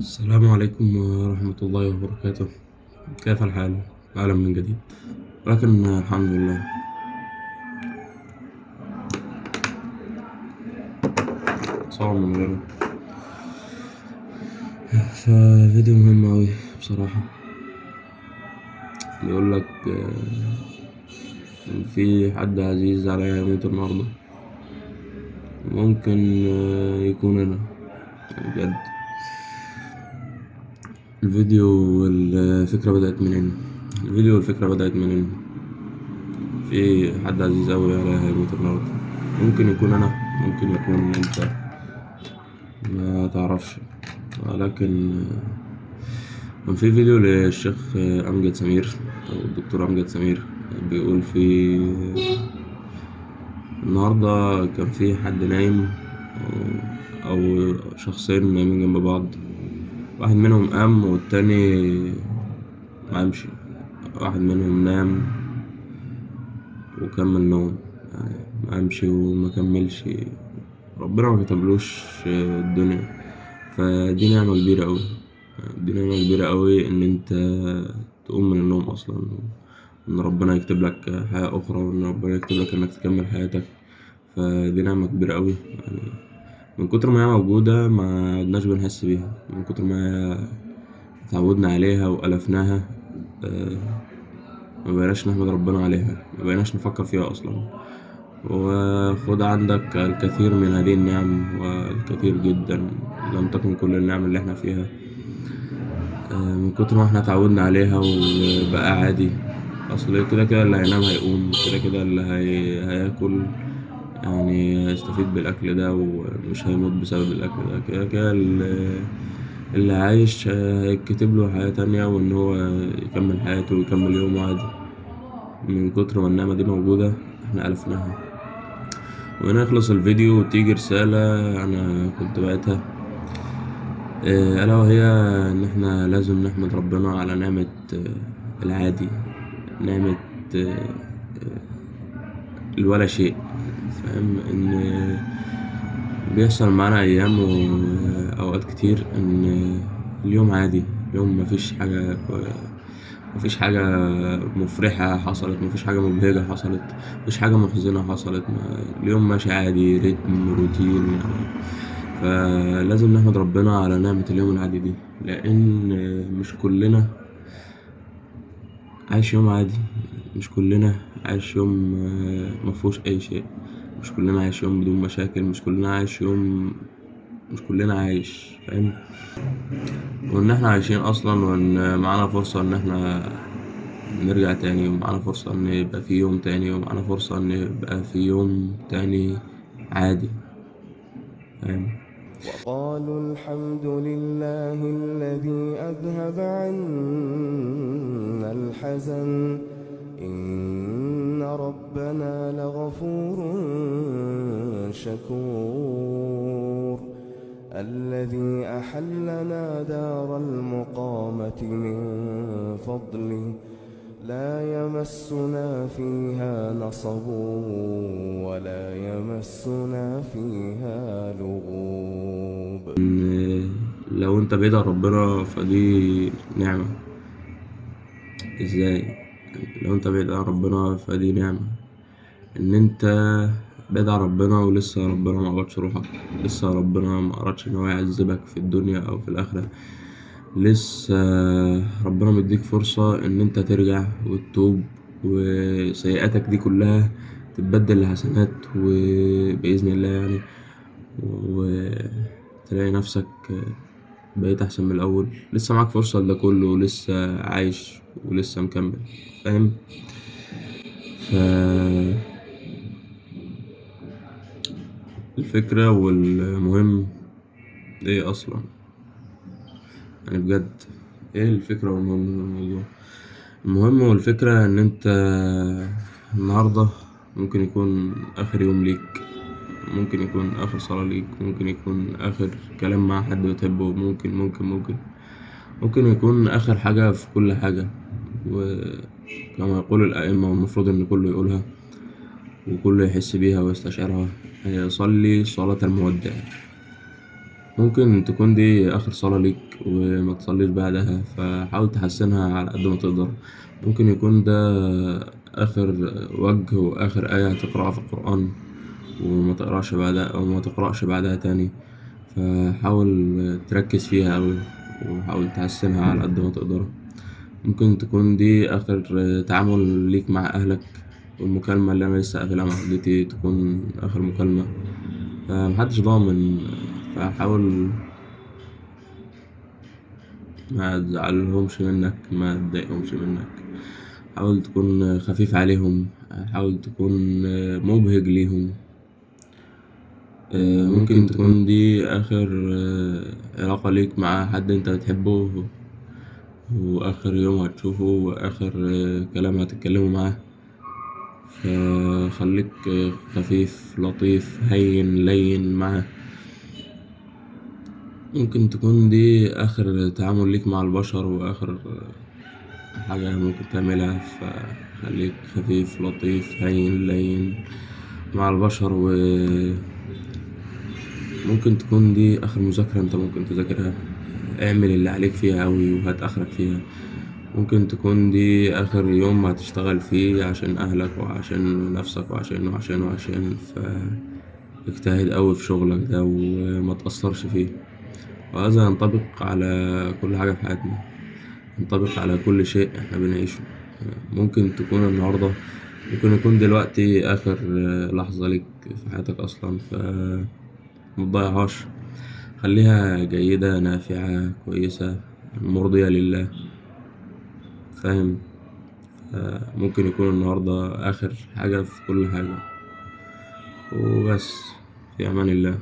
السلام عليكم ورحمة الله وبركاته. كيف الحال؟ أهلا من جديد، ولكن الحمد لله. صعب من غيره. ففيديو مهم أوي بصراحة. بيقولك إن في حد عزيز عليا يموت النهاردة. ممكن يكون أنا، يعني بجد. الفكرة بدأت من هنا. في حد عزيز أوي عليا هيموت النهاردة. ممكن يكون أنا، ممكن يكون أنت، ما تعرفش. ولكن كان في فيديو للشيخ أمجد سمير أو الدكتور أمجد سمير، بيقول في النهاردة كان في حد نايم أو شخصين نايمين جنب بعض. واحد منهم قام والتاني مقامش. واحد منهم نام وكمل نوم، يعني مقامش ومكملش. ربنا ما كتبلوش الدنيا. فدي نعمة كبيرة أوي. دي نعمة كبيرة أوي إن أنت تقوم من النوم أصلا، إن ربنا يكتب لك حياة أخرى، وإن ربنا يكتب لك إنك تكمل حياتك. فدي نعمة كبيرة أوي، يعني من كتر ما هي موجودة ما عدناش بنحس بيها، من كتر ما هي اتعودنا عليها وألفناها. ما بقيناش نحمد ربنا عليها، ما بقيناش نفكر فيها أصلا. وخد عندك الكثير من هذه النعم، والكثير جدا، لم تكن كل النعم اللي احنا فيها. من كتر ما احنا اتعودنا عليها وبقى عادي. اصل كده كده اللي هينام هيقوم، كده كده اللي هياكل يعني هيستفيد بالاكل ده ومش هيموت بسبب الاكل ده. كده كده اللي عايش هيتكتب له حياة تانية، وان هو يكمل حياته ويكمل يومه عادي. من كتر ما النعمة دي موجودة احنا ألفناها. وهنا يخلص الفيديو وتيجي رسالة أنا كنت بعتها، ألا وهي إن إحنا لازم نحمد ربنا على نعمة العادي، نعمة الولا شيء. فاهم إن بيحصل معانا أيام وأوقات كتير إن اليوم عادي، اليوم مفيش حاجة مفرحة حصلت، مفيش حاجة مبهجة حصلت، مفيش حاجة محزنة حصلت. اليوم ماشي عادي، رتم روتين يعني. فلازم نحمد ربنا على نعمة اليوم العادي دي، لأن مش كلنا عايش يوم عادي. مش كلنا عايش يوم مفهوش أي شيء. مش كلنا عايش يوم بدون مشاكل. مش كلنا عايش، فاهم. وإن احنا عايشين أصلا، وإن معانا فرصة إن احنا نرجع تاني، ومعانا فرصة إن يبقى في يوم تاني، ومعانا فرصة إن يبقى في يوم تاني عادي، فاهم. وقالوا الحمد لله الذي أذهب عنا الحزن إن ربنا لغفور شكور الذي أحلنا دار المقامة من فضله لا يمسنا فيها نصب ولا يمسنا فيها لغوب. إن لو انت بعيد عن ربنا فدي نعمة. ازاي؟ لو انت بعيد عن ربنا فدي نعمة ان انت بعيد عن ربنا، ولسه ربنا ما قبضش روحك. لسه ربنا ما أردش ان هو يعذبك في الدنيا او في الاخرة. لسه ربنا مديك فرصة ان انت ترجع وتتوب، وسيئاتك دي كلها تتبدل لحسنات وبإذن الله يعني. وتلاقي نفسك بقيت أحسن من الأول. لسه معاك فرصة لده كله، ولسه عايش ولسه مكمل، فاهم. الفكرة والمهم ايه أصلا؟ يعني بجد، ايه الفكرة والمهم من الموضوع؟ المهم والفكرة ان انت النهاردة ممكن يكون آخر يوم ليك، ممكن يكون آخر صلاة ليك، ممكن يكون آخر كلام مع حد بتحبه، ممكن يكون آخر حاجة في كل حاجة. وكما يقول الأئمة، والمفروض إن كله يقولها وكله يحس بيها ويستشعرها: صلي صلاة المودع. ممكن تكون دي آخر صلاة ليك وما تصليش بعدها، فحاول تحسنها على قد ما تقدر. ممكن يكون ده آخر وجه وآخر آية هتقرأها في القرآن وما تقرأش بعدها أو ما تقرأش بعدها تاني، فحاول تركز فيها أوي وحاول تحسنها على قد ما تقدر. ممكن تكون دي آخر تعامل ليك مع أهلك، والمكالمة اللي أنا لسه قافلها مع والدتي تكون آخر مكالمة، فمحدش ضامن. فحاول ما تزعلهمش منك، ما تضايقهمش منك، حاول تكون خفيف عليهم، حاول تكون مبهج ليهم. ممكن تكون دي آخر علاقة ليك مع حد أنت بتحبه، وآخر يوم هتشوفه، وآخر كلام هتتكلموا معاه، فخليك خفيف لطيف هين لين معاه. ممكن تكون دي آخر تعامل ليك مع البشر وآخر حاجة ممكن تعملها، فخليك خفيف لطيف هين لين مع البشر. وممكن تكون دي آخر مذاكرة انت ممكن تذاكرها، اعمل اللي عليك فيها أوي وهات آخرك فيها. ممكن تكون دي آخر يوم هتشتغل فيه عشان أهلك وعشان نفسك وعشان فاجتهد أوي في شغلك ده وما تأثرش فيه. وهذا ينطبق على كل حاجة في حياتنا، ينطبق على كل شيء احنا بنعيشه. ممكن تكون النهاردة، ممكن يكون دلوقتي آخر لحظة ليك في حياتك أصلا، متضيعهاش، خليها جيدة نافعة كويسة مرضية لله، فاهم؟ ممكن يكون النهاردة آخر حاجة في كل حاجة، وبس. في أمان الله.